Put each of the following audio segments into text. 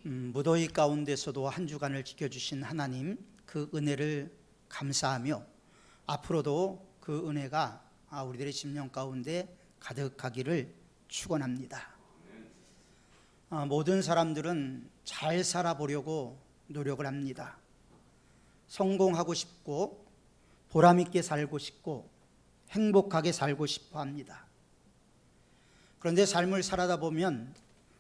무더위 가운데서도 한 주간을 지켜주신 하나님, 그 은혜를 감사하며 앞으로도 그 은혜가 우리들의 심령 가운데 가득하기를 축원합니다. 모든 사람들은 잘 살아보려고 노력을 합니다. 성공하고 싶고 보람 있게 살고 싶고 행복하게 살고 싶어 합니다. 그런데 삶을 살아다 보면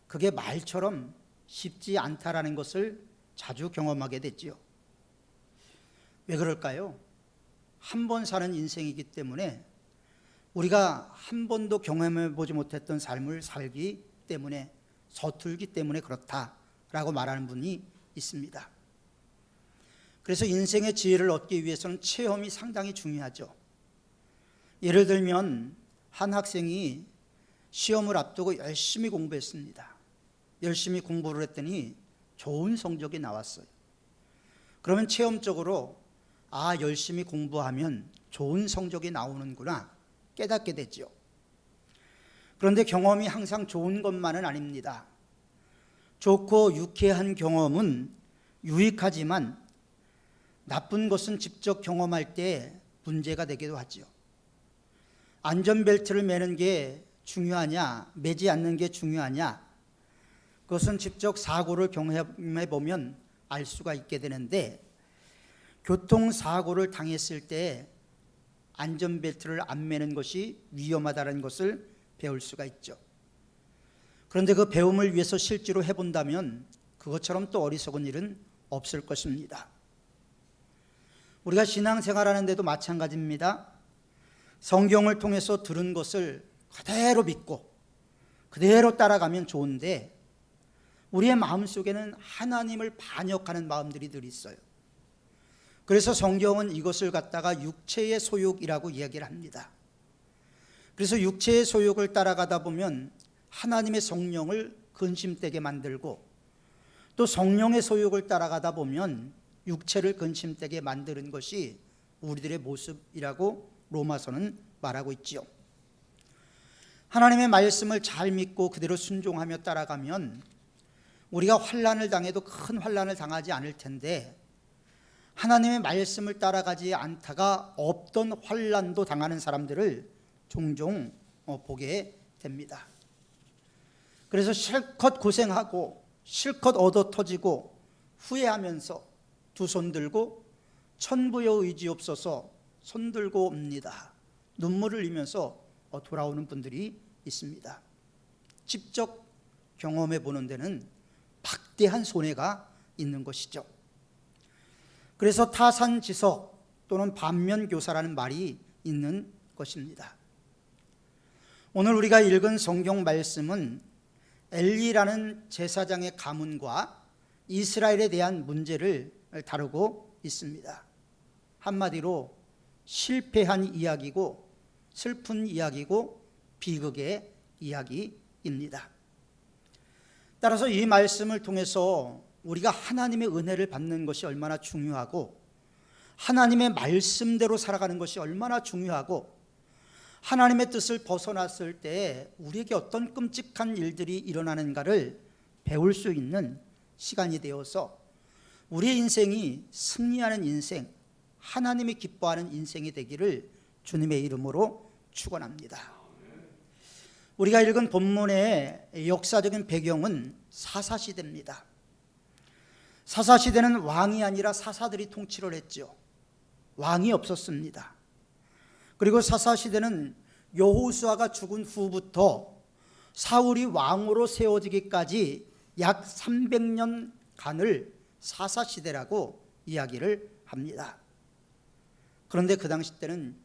그게 말처럼 쉽지 않다라는 것을 자주 경험하게 됐지요. 왜 그럴까요? 한 번 사는 인생이기 때문에, 우리가 한 번도 경험해 보지 못했던 삶을 살기 때문에, 서툴기 때문에 그렇다라고 말하는 분이 있습니다. 그래서 인생의 지혜를 얻기 위해서는 체험이 상당히 중요하죠. 예를 들면 한 학생이 시험을 앞두고 열심히 공부했습니다. 열심히 공부를 했더니 좋은 성적이 나왔어요. 그러면 체험적으로 열심히 공부하면 좋은 성적이 나오는구나 깨닫게 되죠. 그런데 경험이 항상 좋은 것만은 아닙니다. 좋고 유쾌한 경험은 유익하지만 나쁜 것은 직접 경험할 때 문제가 되기도 하죠. 안전벨트를 매는 게 중요하냐, 매지 않는 게 중요하냐, 그것은 직접 사고를 경험해 보면 알 수가 있게 되는데, 교통사고를 당했을 때 안전벨트를 안 매는 것이 위험하다는 것을 배울 수가 있죠. 그런데 그 배움을 위해서 실제로 해본다면 그것처럼 또 어리석은 일은 없을 것입니다. 우리가 신앙생활하는 데도 마찬가지입니다. 성경을 통해서 들은 것을 그대로 믿고 그대로 따라가면 좋은데, 우리의 마음속에는 하나님을 반역하는 마음들이 늘 있어요. 그래서 성경은 이것을 갖다가 육체의 소욕이라고 이야기를 합니다. 그래서 육체의 소욕을 따라가다 보면 하나님의 성령을 근심되게 만들고, 또 성령의 소욕을 따라가다 보면 육체를 근심되게 만드는 것이 우리들의 모습이라고 로마서는 말하고 있지요. 하나님의 말씀을 잘 믿고 그대로 순종하며 따라가면 우리가 환난을 당해도 큰 환난을 당하지 않을 텐데, 하나님의 말씀을 따라가지 않다가 없던 환난도 당하는 사람들을 종종 보게 됩니다. 그래서 실컷 고생하고 실컷 얻어 터지고 후회하면서 두 손 들고 천부여 의지옵소서 손 들고 옵니다. 눈물을 흘리면서 돌아오는 분들이 있습니다. 직접 경험해 보는 데는 막대한 손해가 있는 것이죠. 그래서 타산지석 또는 반면교사라는 말이 있는 것입니다. 오늘 우리가 읽은 성경 말씀은 엘리라는 제사장의 가문과 이스라엘에 대한 문제를 다루고 있습니다. 한마디로 실패한 이야기고 슬픈 이야기고 비극의 이야기입니다. 따라서 이 말씀을 통해서 우리가 하나님의 은혜를 받는 것이 얼마나 중요하고, 하나님의 말씀대로 살아가는 것이 얼마나 중요하고, 하나님의 뜻을 벗어났을 때 우리에게 어떤 끔찍한 일들이 일어나는가를 배울 수 있는 시간이 되어서 우리의 인생이 승리하는 인생, 하나님이 기뻐하는 인생이 되기를 주님의 이름으로 축원합니다. 우리가 읽은 본문의 역사적인 배경은 사사시대입니다. 사사시대는 왕이 아니라 사사들이 통치를 했죠. 왕이 없었습니다. 그리고 사사시대는 여호수아가 죽은 후부터 사울이 왕으로 세워지기까지 약 300년간을 사사시대라고 이야기를 합니다. 그런데 그 당시 때는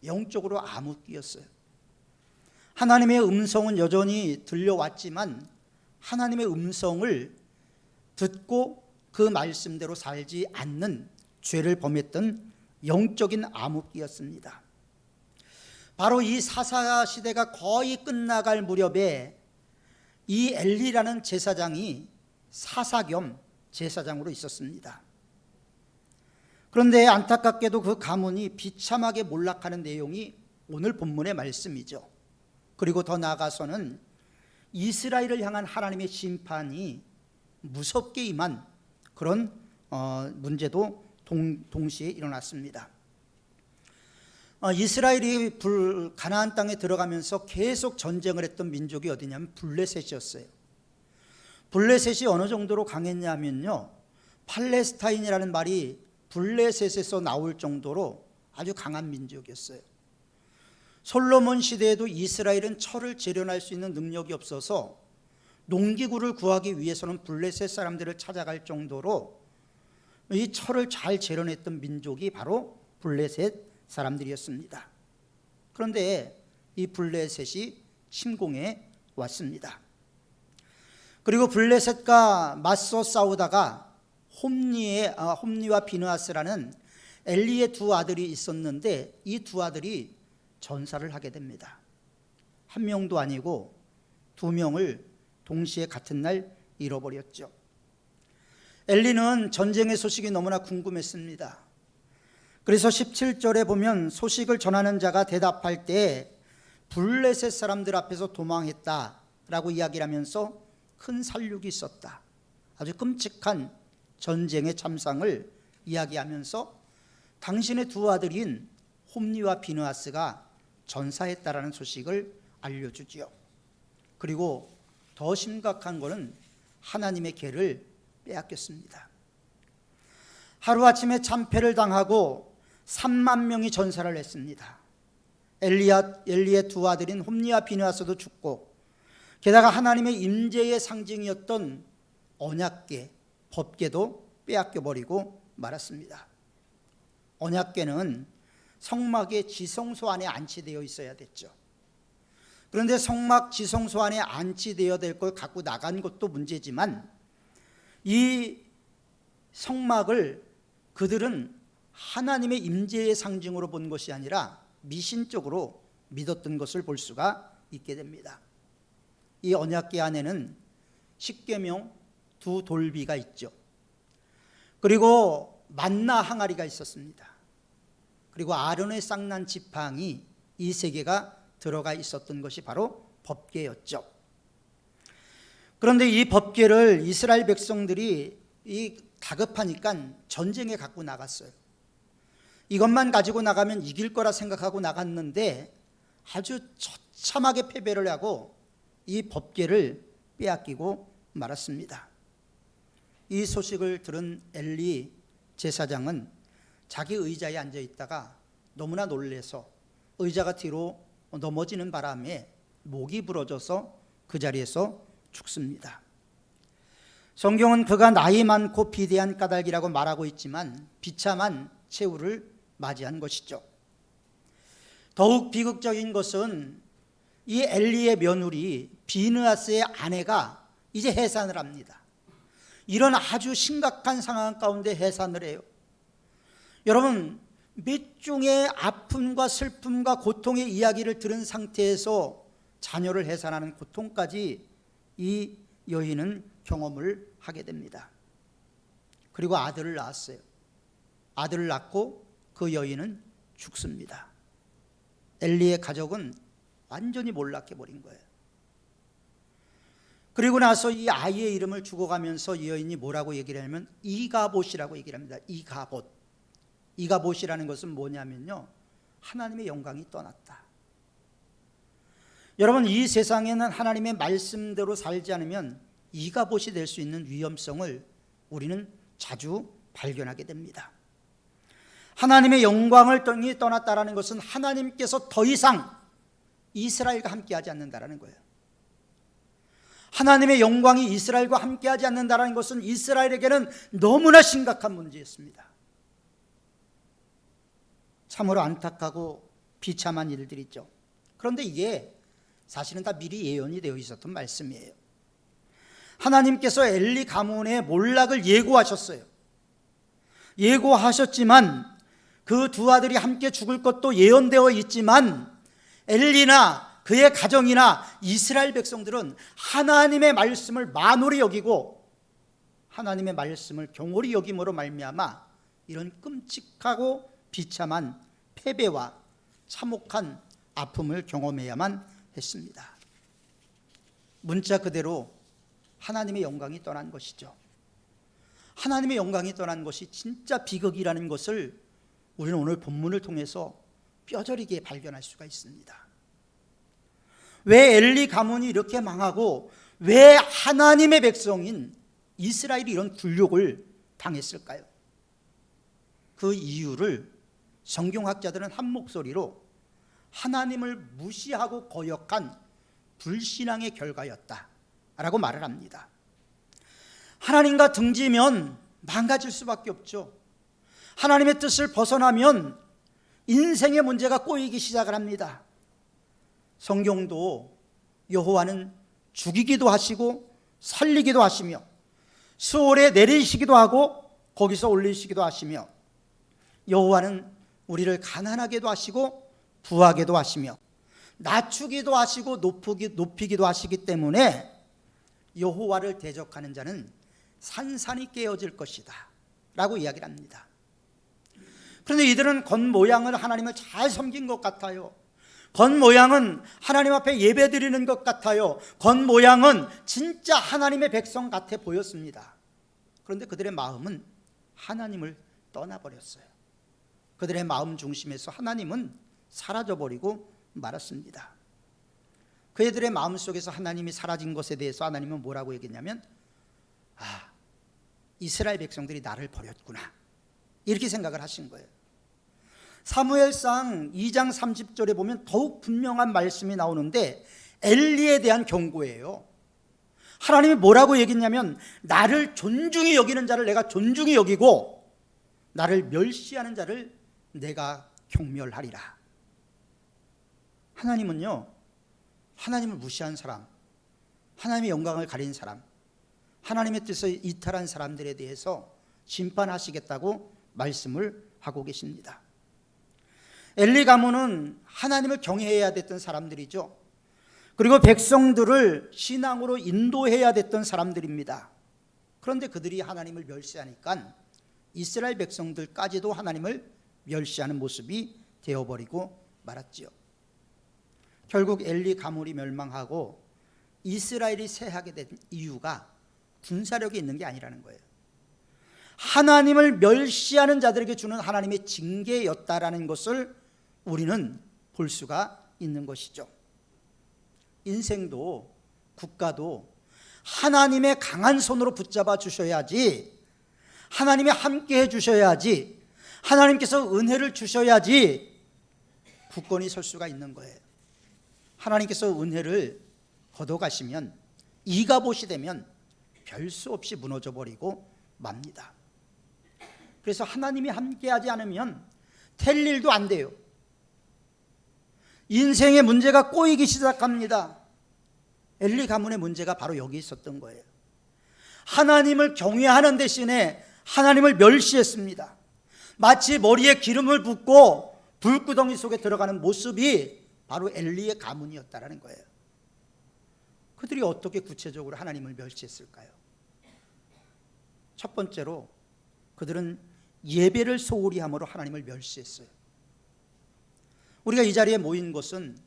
영적으로 암흑기였어요. 하나님의 음성은 여전히 들려왔지만 하나님의 음성을 듣고 그 말씀대로 살지 않는 죄를 범했던 영적인 암흑기였습니다. 바로 이 사사시대가 거의 끝나갈 무렵에 이 엘리라는 제사장이 사사 겸 제사장으로 있었습니다. 그런데 안타깝게도 그 가문이 비참하게 몰락하는 내용이 오늘 본문의 말씀이죠. 그리고 더 나아가서는 이스라엘을 향한 하나님의 심판이 무섭게 임한 그런 문제도 동시에 일어났습니다. 이스라엘이 가나안 땅에 들어가면서 계속 전쟁을 했던 민족이 어디냐면 블레셋이었어요. 블레셋이 어느 정도로 강했냐면요, 팔레스타인이라는 말이 블레셋에서 나올 정도로 아주 강한 민족이었어요. 솔로몬 시대에도 이스라엘은 철을 재련할 수 있는 능력이 없어서 농기구를 구하기 위해서는 블레셋 사람들을 찾아갈 정도로 이 철을 잘 재련했던 민족이 바로 블레셋 사람들이었습니다. 그런데 이 블레셋이 침공해 왔습니다. 그리고 블레셋과 맞서 싸우다가 홈니와 비느하스라는 엘리의 두 아들이 있었는데 이 두 아들이 전사를 하게 됩니다. 한 명도 아니고 두 명을 동시에 같은 날 잃어버렸죠. 엘리는 전쟁의 소식이 너무나 궁금했습니다. 그래서 17절에 보면 소식을 전하는 자가 대답할 때 블레셋 사람들 앞에서 도망했다라고 이야기를 하면서 큰 살육이 있었다, 아주 끔찍한 전쟁의 참상을 이야기하면서 당신의 두 아들인 홈니와 비느하스가 전사했다라는 소식을 알려주지요. 그리고 더 심각한 것은 하나님의 계를 빼앗겼습니다. 하루아침에 참패를 당하고 3만 명이 전사를 했습니다. 엘리의 두 아들인 홈니와 비느하스도 죽고, 게다가 하나님의 임재의 상징이었던 언약궤, 법궤도 빼앗겨버리고 말았습니다. 언약궤는 성막의 지성소 안에 안치되어 있어야 됐죠. 그런데 성막 지성소 안에 안치되어야 될 걸 갖고 나간 것도 문제지만 이 성막을 그들은 하나님의 임재의 상징으로 본 것이 아니라 미신적으로 믿었던 것을 볼 수가 있게 됩니다. 이 언약궤 안에는 십계명 두 돌비가 있죠. 그리고 만나 항아리가 있었습니다. 그리고 아론의 쌍난 지팡이, 이 세 개가 들어가 있었던 것이 바로 법궤였죠. 그런데 이 법궤를 이스라엘 백성들이 다급하니까 전쟁에 갖고 나갔어요. 이것만 가지고 나가면 이길 거라 생각하고 나갔는데 아주 처참하게 패배를 하고 이 법궤를 빼앗기고 말았습니다. 이 소식을 들은 엘리 제사장은 자기 의자에 앉아 있다가 너무나 놀라서 의자가 뒤로 넘어지는 바람에 목이 부러져서 그 자리에서 죽습니다. 성경은 그가 나이 많고 비대한 까닭이라고 말하고 있지만 비참한 최후를 맞이한 것이죠. 더욱 비극적인 것은 이 엘리의 며느리 비느하스의 아내가 이제 해산을 합니다. 이런 아주 심각한 상황 가운데 해산을 해요. 여러분, 몇 중의 아픔과 슬픔과 고통의 이야기를 들은 상태에서 자녀를 해산하는 고통까지 이 여인은 경험을 하게 됩니다. 그리고 아들을 낳았어요. 아들을 낳고 그 여인은 죽습니다. 엘리의 가족은 완전히 몰락해 버린 거예요. 그리고 나서 이 아이의 이름을 죽어가면서 이 여인이 뭐라고 얘기를 하냐면 이가봇이라고 얘기를 합니다. 이가봇이라는 것은 뭐냐면요, 하나님의 영광이 떠났다. 여러분, 이 세상에는 하나님의 말씀대로 살지 않으면 이가봇이 될 수 있는 위험성을 우리는 자주 발견하게 됩니다. 하나님의 영광을 떠났다라는 것은 하나님께서 더 이상 이스라엘과 함께하지 않는다라는 거예요. 하나님의 영광이 이스라엘과 함께하지 않는다라는 것은 이스라엘에게는 너무나 심각한 문제였습니다. 참으로 안타깝고 비참한 일들이죠. 그런데 이게 사실은 다 미리 예언이 되어 있었던 말씀이에요. 하나님께서 엘리 가문의 몰락을 예고하셨어요. 예고하셨지만 그 두 아들이 함께 죽을 것도 예언되어 있지만 엘리나 그의 가정이나 이스라엘 백성들은 하나님의 말씀을 만홀히 여기고 하나님의 말씀을 경홀히 여김으로 말미암아 이런 끔찍하고 비참한 패배와 참혹한 아픔을 경험해야만 했습니다. 문자 그대로 하나님의 영광이 떠난 것이죠. 하나님의 영광이 떠난 것이 진짜 비극이라는 것을 우리는 오늘 본문을 통해서 뼈저리게 발견할 수가 있습니다. 왜 엘리 가문이 이렇게 망하고 왜 하나님의 백성인 이스라엘이 이런 굴욕을 당했을까요? 그 이유를 성경학자들은 한 목소리로 하나님을 무시하고 거역한 불신앙의 결과였다라고 말을 합니다. 하나님과 등지면 망가질 수밖에 없죠. 하나님의 뜻을 벗어나면 인생의 문제가 꼬이기 시작을 합니다. 성경도 여호와는 죽이기도 하시고 살리기도 하시며 수월에 내리시기도 하고 거기서 올리시기도 하시며 여호와는 우리를 가난하게도 하시고 부하게도 하시며 낮추기도 하시고 높이기도 하시기 때문에 여호와를 대적하는 자는 산산이 깨어질 것이다 라고 이야기를 합니다. 그런데 이들은 겉모양을 하나님을 잘 섬긴 것 같아요. 겉모양은 하나님 앞에 예배드리는 것 같아요. 겉모양은 진짜 하나님의 백성 같아 보였습니다. 그런데 그들의 마음은 하나님을 떠나버렸어요. 그들의 마음 중심에서 하나님은 사라져버리고 말았습니다. 그들의 마음속에서 하나님이 사라진 것에 대해서 하나님은 뭐라고 얘기했냐면 이스라엘 백성들이 나를 버렸구나 이렇게 생각을 하신 거예요. 사무엘상 2장 30절에 보면 더욱 분명한 말씀이 나오는데 엘리에 대한 경고예요. 하나님이 뭐라고 얘기했냐면 나를 존중히 여기는 자를 내가 존중히 여기고 나를 멸시하는 자를 내가 경멸하리라. 하나님은요, 하나님을 무시한 사람, 하나님의 영광을 가린 사람, 하나님의 뜻을 이탈한 사람들에 대해서 심판하시겠다고 말씀을 하고 계십니다. 엘리 가문은 하나님을 경외해야 됐던 사람들이죠. 그리고 백성들을 신앙으로 인도해야 됐던 사람들입니다. 그런데 그들이 하나님을 멸시하니까 이스라엘 백성들까지도 하나님을 멸시하는 모습이 되어버리고 말았지요. 결국 엘리 가문이 멸망하고 이스라엘이 쇠하게 된 이유가 군사력이 있는 게 아니라는 거예요. 하나님을 멸시하는 자들에게 주는 하나님의 징계였다라는 것을 우리는 볼 수가 있는 것이죠. 인생도 국가도 하나님의 강한 손으로 붙잡아 주셔야지, 하나님이 함께 해 주셔야지, 하나님께서 은혜를 주셔야지 국권이 설 수가 있는 거예요. 하나님께서 은혜를 걷어가시면, 이가봇이 되면 별 수 없이 무너져 버리고 맙니다. 그래서 하나님이 함께하지 않으면 될 일도 안 돼요. 인생의 문제가 꼬이기 시작합니다. 엘리 가문의 문제가 바로 여기 있었던 거예요. 하나님을 경외하는 대신에 하나님을 멸시했습니다. 마치 머리에 기름을 붓고 불구덩이 속에 들어가는 모습이 바로 엘리의 가문이었다는 거예요. 그들이 어떻게 구체적으로 하나님을 멸시했을까요? 첫 번째로 그들은 예배를 소홀히 함으로 하나님을 멸시했어요. 우리가 이 자리에 모인 것은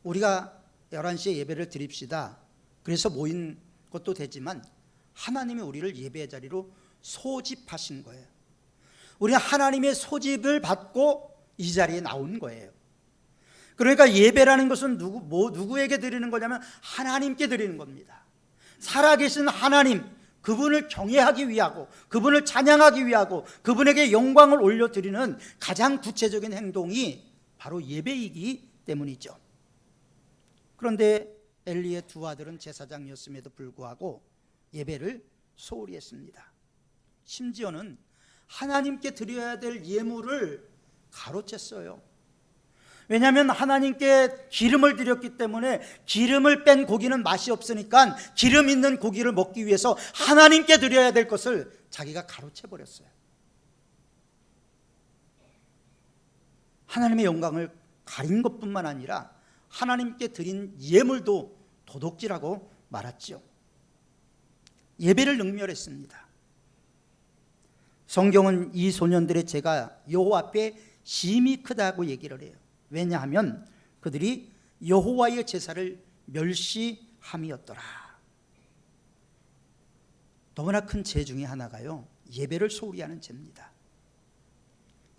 우리가 11시에 예배를 드립시다, 그래서 모인 것도 되지만 하나님이 우리를 예배의 자리로 소집하신 거예요. 우리는 하나님의 소집을 받고 이 자리에 나온 거예요. 그러니까 예배라는 것은 누구에게 드리는 거냐면 하나님께 드리는 겁니다. 살아계신 하나님, 그분을 경외하기 위하고 그분을 찬양하기 위하고 그분에게 영광을 올려드리는 가장 구체적인 행동이 바로 예배이기 때문이죠. 그런데 엘리의 두 아들은 제사장이었음에도 불구하고 예배를 소홀히 했습니다. 심지어는 하나님께 드려야 될 예물을 가로챘어요. 왜냐하면 하나님께 기름을 드렸기 때문에 기름을 뺀 고기는 맛이 없으니까 기름 있는 고기를 먹기 위해서 하나님께 드려야 될 것을 자기가 가로채버렸어요. 하나님의 영광을 가린 것뿐만 아니라 하나님께 드린 예물도 도둑질하고 말았죠. 예배를 능멸했습니다. 성경은 이 소년들의 죄가 여호와 앞에 심히 크다고 얘기를 해요. 왜냐하면 그들이 여호와의 제사를 멸시함이었더라. 너무나 큰 죄 중에 하나가요, 예배를 소홀히 하는 죄입니다.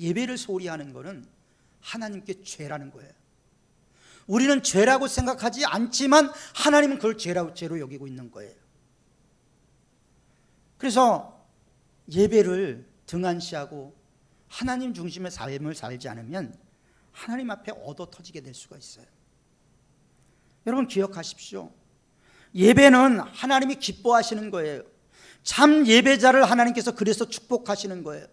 예배를 소홀히 하는 것은 하나님께 죄라는 거예요. 우리는 죄라고 생각하지 않지만 하나님은 그걸 죄로 여기고 있는 거예요. 그래서 예배를 등한시하고 하나님 중심의 삶을 살지 않으면 하나님 앞에 얻어 터지게 될 수가 있어요. 여러분 기억하십시오. 예배는 하나님이 기뻐하시는 거예요. 참 예배자를 하나님께서 그래서 축복하시는 거예요.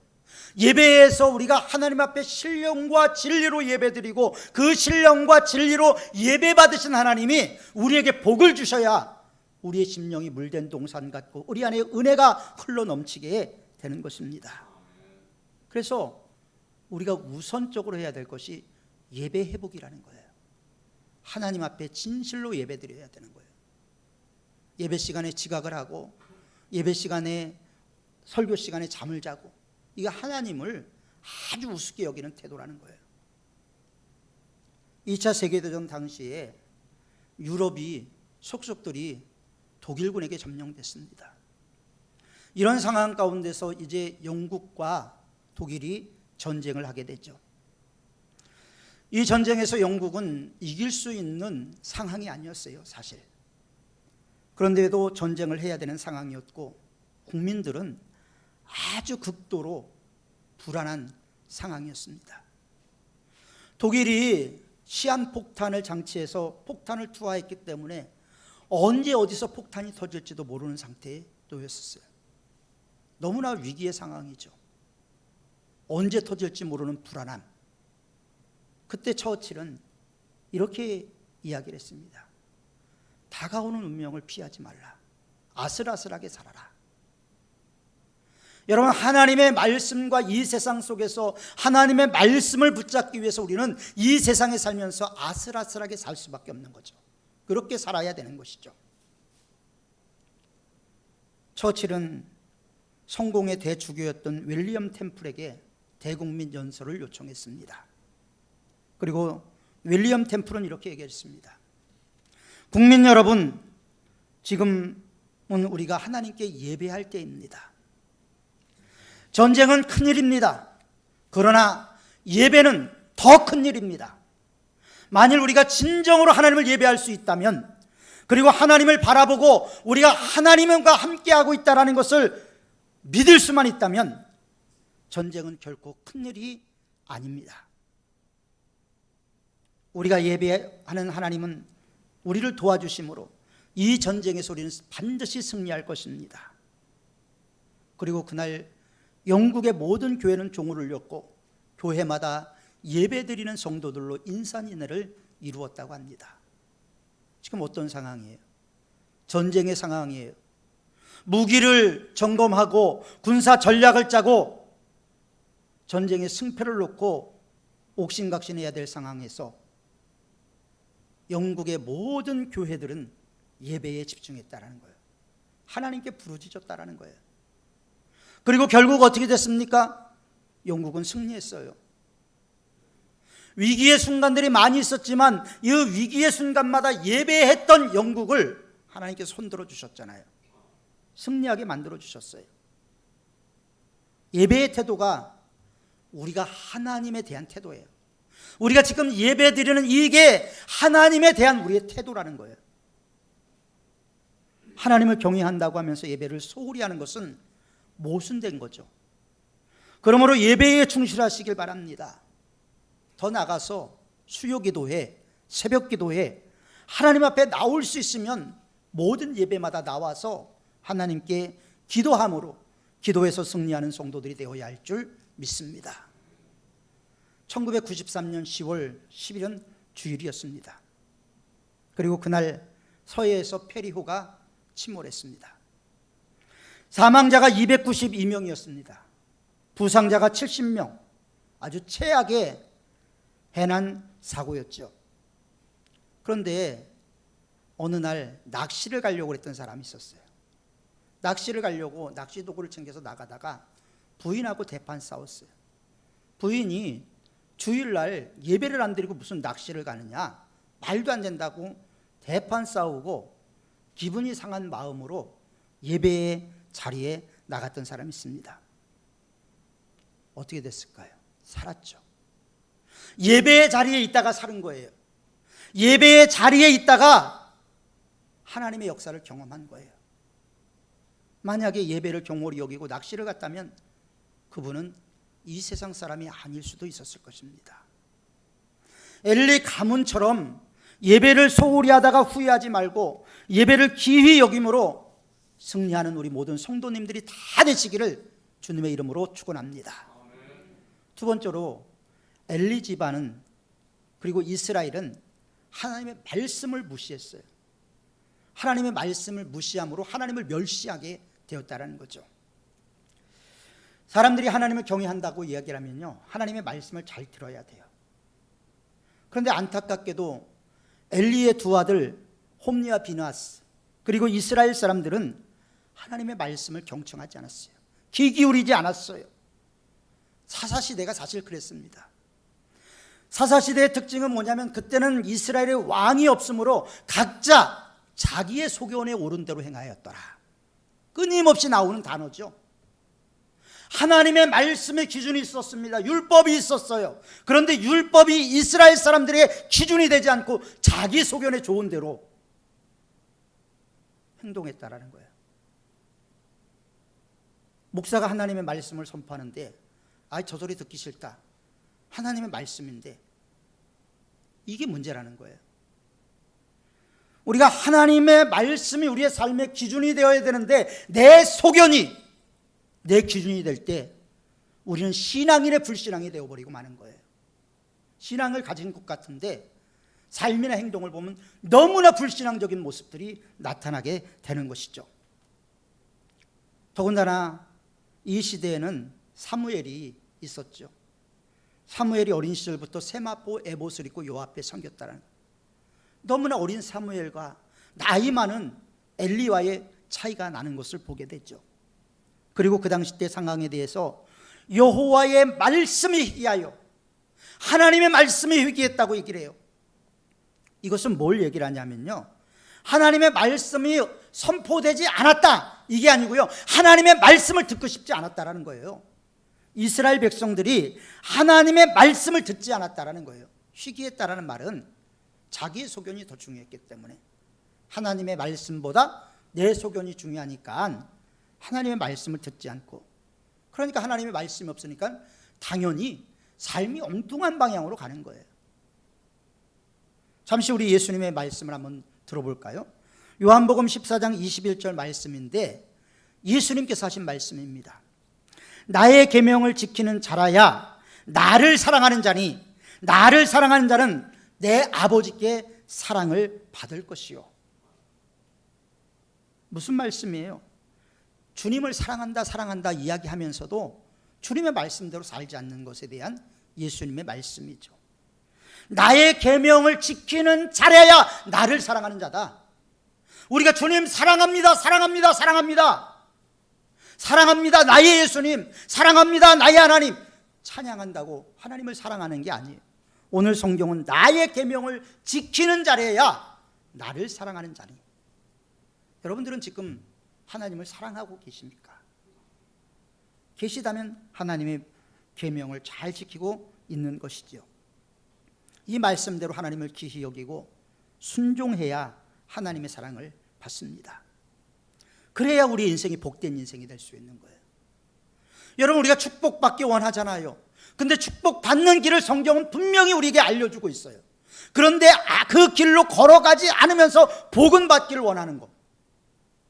예배에서 우리가 하나님 앞에 신령과 진리로 예배드리고 그 신령과 진리로 예배 받으신 하나님이 우리에게 복을 주셔야 우리의 심령이 물된 동산 같고 우리 안에 은혜가 흘러 넘치게 되는 것입니다. 그래서 우리가 우선적으로 해야 될 것이 예배 회복이라는 거예요. 하나님 앞에 진실로 예배드려야 되는 거예요. 예배 시간에 지각을 하고 예배 시간에 설교 시간에 잠을 자고, 이게 하나님을 아주 우습게 여기는 태도라는 거예요. 2차 세계대전 당시에 유럽이 속속들이 독일군에게 점령됐습니다. 이런 상황 가운데서 이제 영국과 독일이 전쟁을 하게 되죠. 이 전쟁에서 영국은 이길 수 있는 상황이 아니었어요, 사실. 그런데도 전쟁을 해야 되는 상황이었고 국민들은 아주 극도로 불안한 상황이었습니다. 독일이 시한폭탄을 장치해서 폭탄을 투하했기 때문에 언제 어디서 폭탄이 터질지도 모르는 상태에 놓였었어요. 너무나 위기의 상황이죠. 언제 터질지 모르는 불안함. 그때 처칠은 이렇게 이야기를 했습니다. 다가오는 운명을 피하지 말라. 아슬아슬하게 살아라. 여러분, 하나님의 말씀과 이 세상 속에서 하나님의 말씀을 붙잡기 위해서 우리는 이 세상에 살면서 아슬아슬하게 살 수밖에 없는 거죠. 그렇게 살아야 되는 것이죠. 처칠은 성공의 대주교였던 윌리엄 템플에게 대국민 연설을 요청했습니다. 그리고 윌리엄 템플은 이렇게 얘기했습니다. 국민 여러분, 지금은 우리가 하나님께 예배할 때입니다. 전쟁은 큰일입니다. 그러나 예배는 더 큰일입니다. 만일 우리가 진정으로 하나님을 예배할 수 있다면, 그리고 하나님을 바라보고 우리가 하나님과 함께하고 있다는 것을 믿을 수만 있다면 전쟁은 결코 큰일이 아닙니다. 우리가 예배하는 하나님은 우리를 도와주심으로 이 전쟁에서 우리는 반드시 승리할 것입니다. 그리고 그날 영국의 모든 교회는 종을 울렸고 교회마다 예배드리는 성도들로 인산인해를 이루었다고 합니다. 지금 어떤 상황이에요? 전쟁의 상황이에요. 무기를 점검하고 군사 전략을 짜고 전쟁의 승패를 놓고 옥신각신해야 될 상황에서 영국의 모든 교회들은 예배에 집중했다는 거예요. 하나님께 부르짖었다는 거예요. 그리고 결국 어떻게 됐습니까? 영국은 승리했어요. 위기의 순간들이 많이 있었지만 이 위기의 순간마다 예배했던 영국을 하나님께서 손들어 주셨잖아요. 승리하게 만들어 주셨어요. 예배의 태도가 우리가 하나님에 대한 태도예요. 우리가 지금 예배 드리는 이게 하나님에 대한 우리의 태도라는 거예요. 하나님을 경외한다고 하면서 예배를 소홀히 하는 것은 모순된 거죠. 그러므로 예배에 충실하시길 바랍니다. 더 나가서 수요기도회, 새벽기도회, 하나님 앞에 나올 수 있으면 모든 예배마다 나와서 하나님께 기도함으로 기도에서 승리하는 성도들이 되어야 할 줄 믿습니다. 1993년 10월 10일은 주일이었습니다. 그리고 그날 서해에서 페리호가 침몰했습니다. 사망자가 292명이었습니다. 부상자가 70명. 아주 최악의 해난 사고였죠. 그런데 어느 날 낚시를 가려고 했던 사람이 있었어요. 낚시를 가려고 낚시 도구를 챙겨서 나가다가 부인하고 대판 싸웠어요. 부인이 주일날 예배를 안 드리고 무슨 낚시를 가느냐, 말도 안 된다고 대판 싸우고 기분이 상한 마음으로 예배에 자리에 나갔던 사람이 있습니다. 어떻게 됐을까요? 살았죠. 예배의 자리에 있다가 사는 거예요. 예배의 자리에 있다가 하나님의 역사를 경험한 거예요. 만약에 예배를 경홀히 여기고 낚시를 갔다면 그분은 이 세상 사람이 아닐 수도 있었을 것입니다. 엘리 가문처럼 예배를 소홀히 하다가 후회하지 말고 예배를 귀히 여김으로 승리하는 우리 모든 성도님들이 다 되시기를 주님의 이름으로 축원합니다. 두 번째로 엘리 집안은 그리고 이스라엘은 하나님의 말씀을 무시했어요. 하나님의 말씀을 무시함으로 하나님을 멸시하게 되었다는 거죠. 사람들이 하나님을 경외한다고 이야기를 하면요, 하나님의 말씀을 잘 들어야 돼요. 그런데 안타깝게도 엘리의 두 아들 홈니와 비나스 그리고 이스라엘 사람들은 하나님의 말씀을 경청하지 않았어요. 귀 기울이지 않았어요. 사사시대가 사실 그랬습니다. 사사시대의 특징은 뭐냐면 그때는 이스라엘의 왕이 없으므로 각자 자기의 소견에 옳은 대로 행하였더라. 끊임없이 나오는 단어죠. 하나님의 말씀의 기준이 있었습니다. 율법이 있었어요. 그런데 율법이 이스라엘 사람들의 기준이 되지 않고 자기 소견에 좋은 대로 행동했다라는 거예요. 목사가 하나님의 말씀을 선포하는데 저 소리 듣기 싫다. 하나님의 말씀인데 이게 문제라는 거예요. 우리가 하나님의 말씀이 우리의 삶의 기준이 되어야 되는데 내 소견이 내 기준이 될 때 우리는 신앙인의 불신앙이 되어버리고 마는 거예요. 신앙을 가진 것 같은데 삶이나 행동을 보면 너무나 불신앙적인 모습들이 나타나게 되는 것이죠. 더군다나 이 시대에는 사무엘이 있었죠. 사무엘이 어린 시절부터 세마포 에봇을 입고 요 앞에 섬겼다는 거예요. 너무나 어린 사무엘과 나이 많은 엘리와의 차이가 나는 것을 보게 되죠. 그리고 그 당시 때 상황에 대해서 여호와의 말씀이 희귀하여 하나님의 말씀이 희귀했다고 얘기를 해요. 이것은 뭘 얘기를 하냐면요, 하나님의 말씀이 선포되지 않았다 이게 아니고요, 하나님의 말씀을 듣고 싶지 않았다라는 거예요. 이스라엘 백성들이 하나님의 말씀을 듣지 않았다라는 거예요. 희귀했다라는 말은 자기의 소견이 더 중요했기 때문에 하나님의 말씀보다 내 소견이 중요하니까 하나님의 말씀을 듣지 않고, 그러니까 하나님의 말씀이 없으니까 당연히 삶이 엉뚱한 방향으로 가는 거예요. 잠시 우리 예수님의 말씀을 한번 들어볼까요? 요한복음 14장 21절 말씀인데 예수님께서 하신 말씀입니다. 나의 계명을 지키는 자라야 나를 사랑하는 자니 나를 사랑하는 자는 내 아버지께 사랑을 받을 것이요. 무슨 말씀이에요? 주님을 사랑한다 사랑한다 이야기하면서도 주님의 말씀대로 살지 않는 것에 대한 예수님의 말씀이죠. 나의 계명을 지키는 자라야 나를 사랑하는 자다. 우리가 주님 사랑합니다 사랑합니다 사랑합니다 사랑합니다 나의 예수님, 사랑합니다 나의 하나님 찬양한다고 하나님을 사랑하는 게 아니에요. 오늘 성경은 나의 계명을 지키는 자라야 나를 사랑하는 자니. 여러분들은 지금 하나님을 사랑하고 계십니까? 계시다면 하나님의 계명을 잘 지키고 있는 것이죠. 이 말씀대로 하나님을 귀히 여기고 순종해야 하나님의 사랑을 받습니다. 그래야 우리 인생이 복된 인생이 될 수 있는 거예요. 여러분, 우리가 축복받기 원하잖아요. 근데 축복받는 길을 성경은 분명히 우리에게 알려주고 있어요. 그런데 그 길로 걸어가지 않으면서 복은 받기를 원하는 것,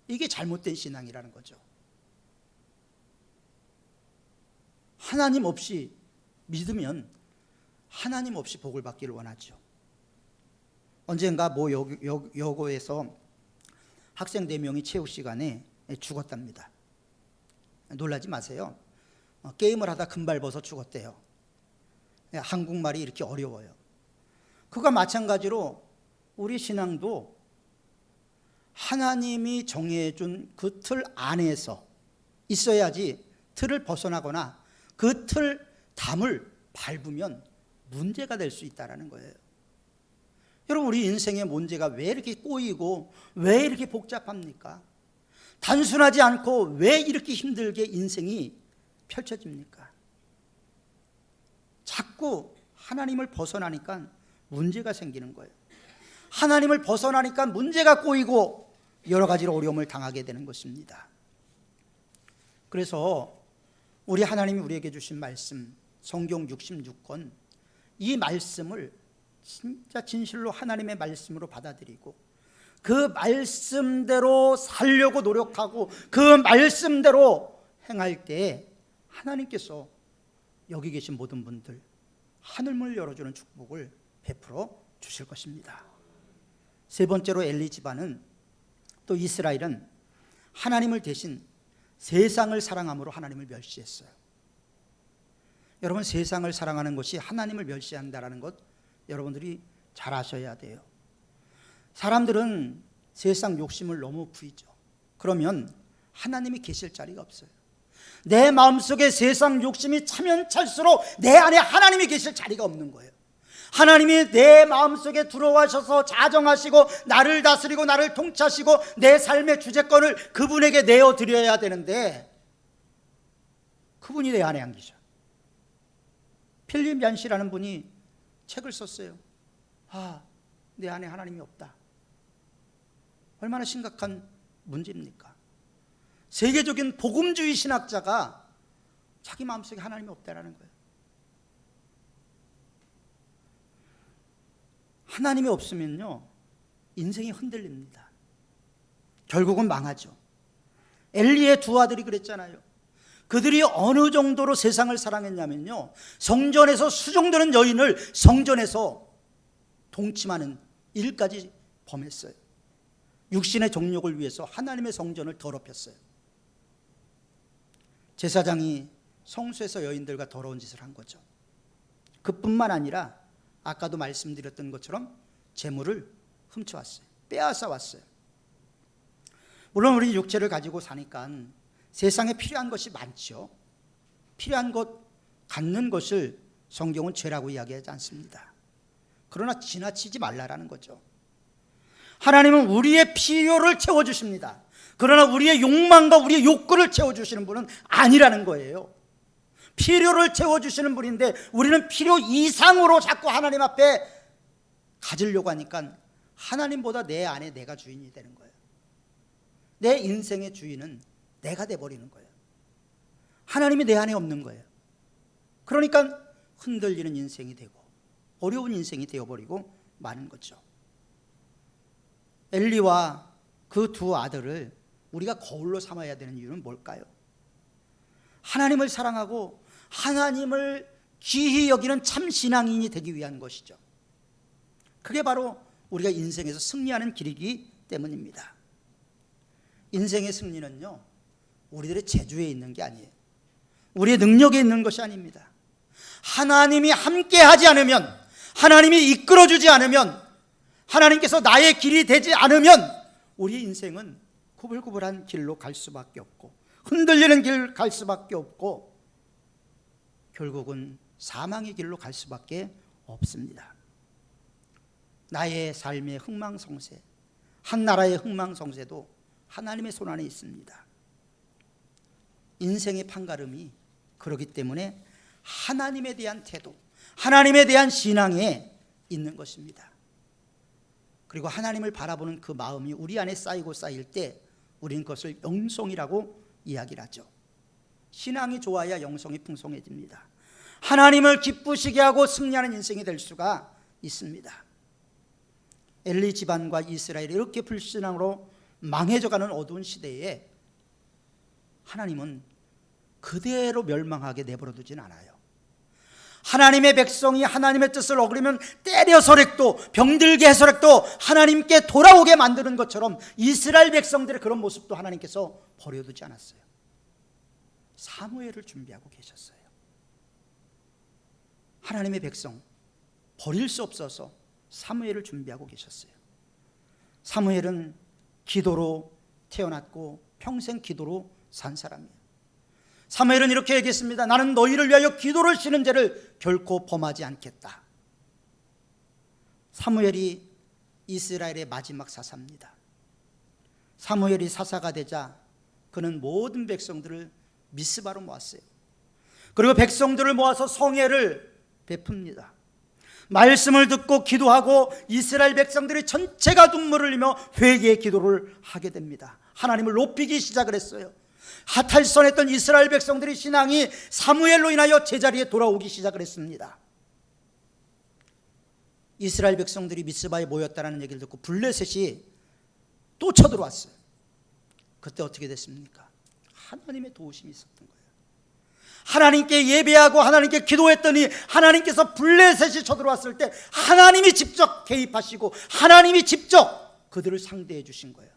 이게 잘못된 신앙이라는 거죠. 하나님 없이 믿으면 하나님 없이 복을 받기를 원하죠. 언젠가 모 여고에서 학생 4명이 체육 시간에 죽었답니다. 놀라지 마세요. 게임을 하다 금발 벗어 죽었대요. 한국말이 이렇게 어려워요. 그가 마찬가지로 우리 신앙도 하나님이 정해준 그 틀 안에서 있어야지 틀을 벗어나거나 그 틀 담을 밟으면 문제가 될 수 있다는 거예요. 여러분, 우리 인생의 문제가 왜 이렇게 꼬이고 왜 이렇게 복잡합니까? 단순하지 않고 왜 이렇게 힘들게 인생이 펼쳐집니까? 자꾸 하나님을 벗어나니까 문제가 생기는 거예요. 하나님을 벗어나니까 문제가 꼬이고 여러 가지로 어려움을 당하게 되는 것입니다. 그래서 우리 하나님이 우리에게 주신 말씀, 성경 66권, 이 말씀을 진짜 진실로 하나님의 말씀으로 받아들이고 그 말씀대로 살려고 노력하고 그 말씀대로 행할 때 하나님께서 여기 계신 모든 분들 하늘문을 열어주는 축복을 베풀어 주실 것입니다. 세 번째로 엘리 집안은, 또 이스라엘은 하나님을 대신 세상을 사랑함으로 하나님을 멸시했어요. 여러분, 세상을 사랑하는 것이 하나님을 멸시한다는 것 여러분들이 잘 아셔야 돼요. 사람들은 세상 욕심을 너무 부리죠. 그러면 하나님이 계실 자리가 없어요. 내 마음속에 세상 욕심이 차면 찰수록 내 안에 하나님이 계실 자리가 없는 거예요. 하나님이 내 마음속에 들어와셔서 자정하시고 나를 다스리고 나를 통치하시고 내 삶의 주재권을 그분에게 내어드려야 되는데 그분이 내 안에 안 계셔. 필립 얀시라는 분이 책을 썼어요. 내 안에 하나님이 없다. 얼마나 심각한 문제입니까? 세계적인 복음주의 신학자가 자기 마음속에 하나님이 없다라는 거예요. 하나님이 없으면요, 인생이 흔들립니다. 결국은 망하죠. 엘리의 두 아들이 그랬잖아요. 그들이 어느 정도로 세상을 사랑했냐면요, 성전에서 수종되는 여인을 성전에서 동침하는 일까지 범했어요. 육신의 정욕을 위해서 하나님의 성전을 더럽혔어요. 제사장이 성소에서 여인들과 더러운 짓을 한 거죠. 그뿐만 아니라 아까도 말씀드렸던 것처럼 재물을 훔쳐왔어요. 빼앗아왔어요. 물론 우리 육체를 가지고 사니까 세상에 필요한 것이 많죠. 필요한 것 갖는 것을 성경은 죄라고 이야기하지 않습니다. 그러나 지나치지 말라라는 거죠. 하나님은 우리의 필요를 채워주십니다. 그러나 우리의 욕망과 우리의 욕구를 채워주시는 분은 아니라는 거예요. 필요를 채워주시는 분인데 우리는 필요 이상으로 자꾸 하나님 앞에 가지려고 하니까 하나님보다 내 안에 내가 주인이 되는 거예요. 내 인생의 주인은 내가 돼버리는 거예요. 하나님이 내 안에 없는 거예요. 그러니까 흔들리는 인생이 되고 어려운 인생이 되어버리고 마는 거죠. 엘리와 그 두 아들을 우리가 거울로 삼아야 되는 이유는 뭘까요? 하나님을 사랑하고 하나님을 귀히 여기는 참 신앙인이 되기 위한 것이죠. 그게 바로 우리가 인생에서 승리하는 길이기 때문입니다. 인생의 승리는요, 우리들의 재주에 있는 게 아니에요. 우리의 능력에 있는 것이 아닙니다. 하나님이 함께 하지 않으면, 하나님이 이끌어주지 않으면, 하나님께서 나의 길이 되지 않으면 우리의 인생은 구불구불한 길로 갈 수밖에 없고 흔들리는 길 갈 수밖에 없고 결국은 사망의 길로 갈 수밖에 없습니다. 나의 삶의 흥망성쇠, 한 나라의 흥망성쇠도 하나님의 손 안에 있습니다. 인생의 판가름이 그렇기 때문에 하나님에 대한 태도, 하나님에 대한 신앙에 있는 것입니다. 그리고 하나님을 바라보는 그 마음이 우리 안에 쌓이고 쌓일 때 우리는 그것을 영성이라고 이야기를 하죠. 신앙이 좋아야 영성이 풍성해집니다. 하나님을 기쁘시게 하고 승리하는 인생이 될 수가 있습니다. 엘리 집안과 이스라엘이 이렇게 불신앙으로 망해져가는 어두운 시대에 하나님은 그대로 멸망하게 내버려 두진 않아요. 하나님의 백성이 하나님의 뜻을 어기면 때려서라도 병들게 해서라도 하나님께 돌아오게 만드는 것처럼 이스라엘 백성들의 그런 모습도 하나님께서 버려두지 않았어요. 사무엘을 준비하고 계셨어요. 하나님의 백성 버릴 수 없어서 사무엘을 준비하고 계셨어요. 사무엘은 기도로 태어났고 평생 기도로 산 사람이에요. 사무엘은 이렇게 얘기했습니다. 나는 너희를 위하여 기도를 쉬는 죄를 결코 범하지 않겠다. 사무엘이 이스라엘의 마지막 사사입니다. 사무엘이 사사가 되자 그는 모든 백성들을 미스바로 모았어요. 그리고 백성들을 모아서 성회를 베풉니다. 말씀을 듣고 기도하고 이스라엘 백성들이 전체가 눈물을 흘리며 회개의 기도를 하게 됩니다. 하나님을 높이기 시작을 했어요. 탈선했던 이스라엘 백성들의 신앙이 사무엘로 인하여 제자리에 돌아오기 시작을 했습니다. 이스라엘 백성들이 미스바에 모였다는 얘기를 듣고 블레셋이 또 쳐들어왔어요. 그때 어떻게 됐습니까? 하나님의 도우심이 있었던 거예요. 하나님께 예배하고 하나님께 기도했더니 하나님께서 블레셋이 쳐들어왔을 때 하나님이 직접 개입하시고 하나님이 직접 그들을 상대해 주신 거예요.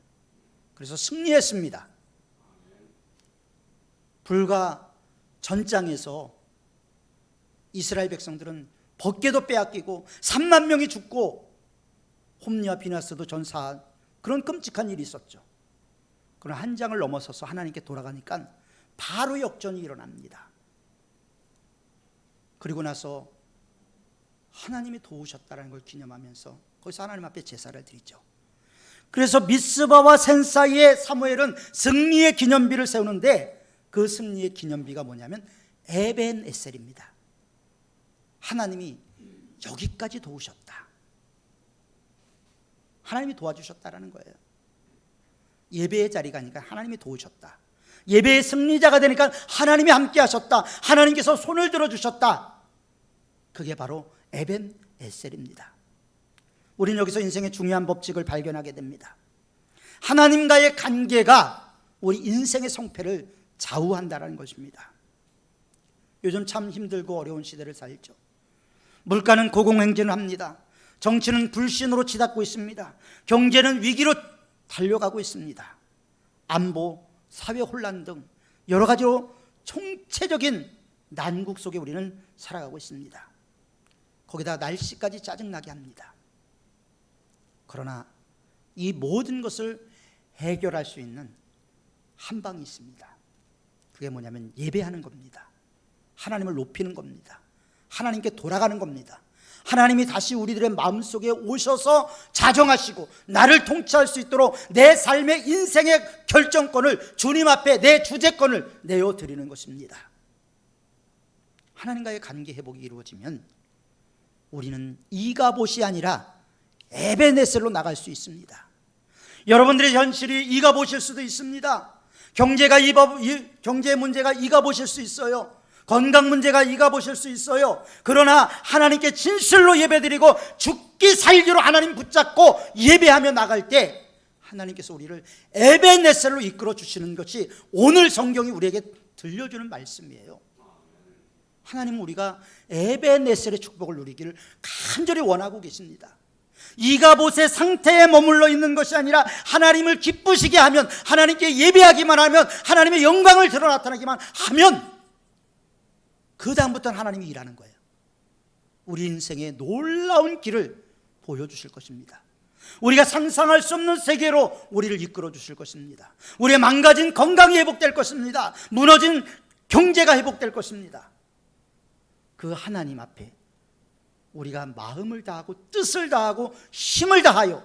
그래서 승리했습니다. 불과 전장에서 이스라엘 백성들은 법궤도 빼앗기고 3만 명이 죽고 홈리와 비나스도 전사한 그런 끔찍한 일이 있었죠. 그러나 한 장을 넘어서서 하나님께 돌아가니까 바로 역전이 일어납니다. 그리고 나서 하나님이 도우셨다는 걸 기념하면서 거기서 하나님 앞에 제사를 드리죠. 그래서 미스바와 센 사이에 사무엘은 승리의 기념비를 세우는데 그 승리의 기념비가 뭐냐면 에벤 에셀입니다. 하나님이 여기까지 도우셨다. 하나님이 도와주셨다라는 거예요. 예배의 자리가 아니니까 하나님이 도우셨다. 예배의 승리자가 되니까 하나님이 함께 하셨다. 하나님께서 손을 들어주셨다. 그게 바로 에벤 에셀입니다. 우리는 여기서 인생의 중요한 법칙을 발견하게 됩니다. 하나님과의 관계가 우리 인생의 성패를 좌우한다는 것입니다. 요즘 참 힘들고 어려운 시대를 살죠. 물가는 고공행진을 합니다. 정치는 불신으로 치닫고 있습니다. 경제는 위기로 달려가고 있습니다. 안보, 사회 혼란 등 여러 가지로 총체적인 난국 속에 우리는 살아가고 있습니다. 거기다 날씨까지 짜증나게 합니다. 그러나 이 모든 것을 해결할 수 있는 한 방이 있습니다. 그게 뭐냐면 예배하는 겁니다. 하나님을 높이는 겁니다. 하나님께 돌아가는 겁니다. 하나님이 다시 우리들의 마음속에 오셔서 자정하시고 나를 통치할 수 있도록 내 삶의 인생의 결정권을 주님 앞에 내 주재권을 내어드리는 것입니다. 하나님과의 관계 회복이 이루어지면 우리는 이가봇이 아니라 에베네셀로 나갈 수 있습니다. 여러분들의 현실이 이가봇일 수도 있습니다. 경제 문제가 이가봇일 수 있어요. 건강 문제가 이가봇일 수 있어요. 그러나 하나님께 진실로 예배드리고 죽기 살기로 하나님 붙잡고 예배하며 나갈 때 하나님께서 우리를 에베네셀로 이끌어 주시는 것이 오늘 성경이 우리에게 들려주는 말씀이에요. 하나님은 우리가 에베네셀의 축복을 누리기를 간절히 원하고 계십니다. 이가봇의 상태에 머물러 있는 것이 아니라 하나님을 기쁘시게 하면, 하나님께 예배하기만 하면, 하나님의 영광을 드러 나타나기만 하면 그 다음부터는 하나님이 일하는 거예요. 우리 인생의 놀라운 길을 보여주실 것입니다. 우리가 상상할 수 없는 세계로 우리를 이끌어 주실 것입니다. 우리의 망가진 건강이 회복될 것입니다. 무너진 경제가 회복될 것입니다. 그 하나님 앞에 우리가 마음을 다하고 뜻을 다하고 힘을 다하여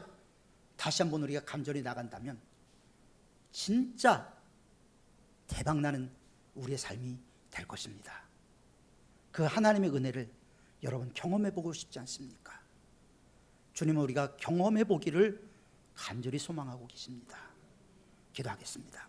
다시 한번 우리가 간절히 나간다면 진짜 대박나는 우리의 삶이 될 것입니다. 그 하나님의 은혜를 여러분 경험해 보고 싶지 않습니까? 주님은 우리가 경험해 보기를 간절히 소망하고 계십니다. 기도하겠습니다.